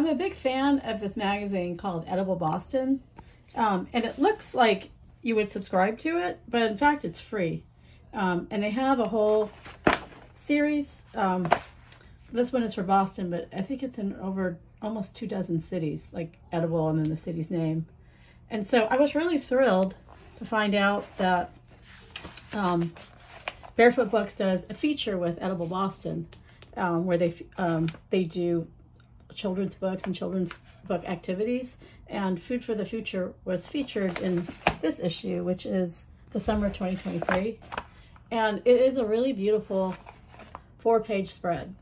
I'm a big fan of this magazine called EdibleBoston. And it looks like you would subscribe to it, but in fact it's free. And they have a whole series. This one is for Boston, but I think it's in over almost 24 cities, like Edible and then the city's name. And so I was really thrilled to find out that Barefoot Books does a feature with EdibleBoston, where they do children's books and children's book activities. And Food for the Future was featured in this issue, which is December 2023. And it is a really beautiful 4-page spread.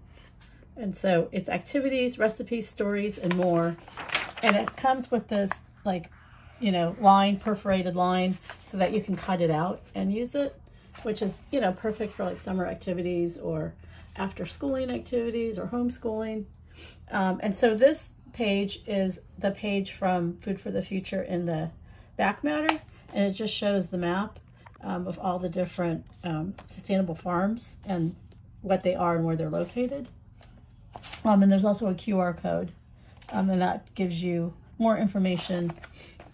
And so it's activities, recipes, stories, and more. And it comes with this, like, you know, perforated line so that you can cut it out and use it, which is, you know, perfect for like summer activities or after schooling activities or homeschooling. And so this page is the page from Food for the Future in the back matter, and it just shows the map of all the different sustainable farms and what they are and where they're located. And there's also a QR code, and that gives you more information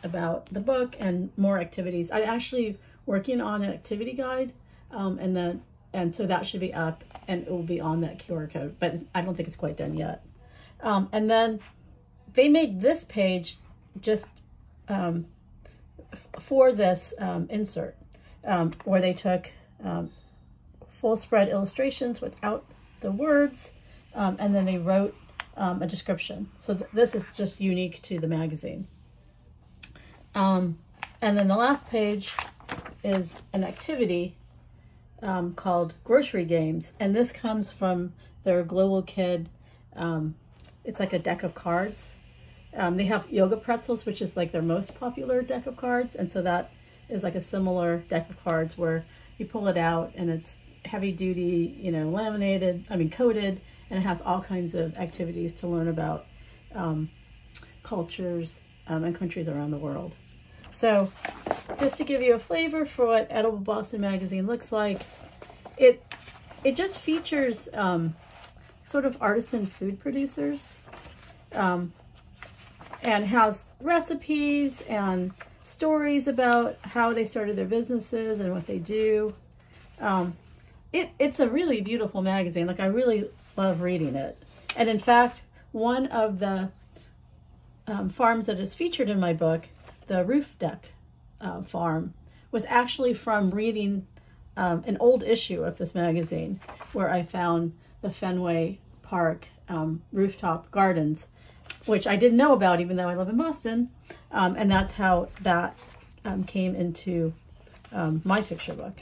about the book and more activities. I'm actually working on an activity guide, and so that should be up, and it will be on that QR code, but I don't think it's quite done yet. And then they made this page just for this insert, where they took full spread illustrations without the words, and then they wrote a description. So this is just unique to the magazine. And then the last page is an activity called Grocery Games, and this comes from their Global Kid. It's like a deck of cards. They have Yoga Pretzels, which is like their most popular deck of cards, and so that is like a similar deck of cards where you pull it out and it's heavy duty, you know, coated, and it has all kinds of activities to learn about cultures and countries around the world. So just to give you a flavor for what EdibleBoston magazine looks like, it just features sort of artisan food producers, and has recipes and stories about how they started their businesses and what they do. It's a really beautiful magazine. Like, I really love reading it. And in fact, one of the farms that is featured in my book, the Roof Deck farm, was actually from reading an old issue of this magazine, where I found the Fenway Park rooftop gardens, which I didn't know about even though I live in Boston. And that's how that came into my picture book.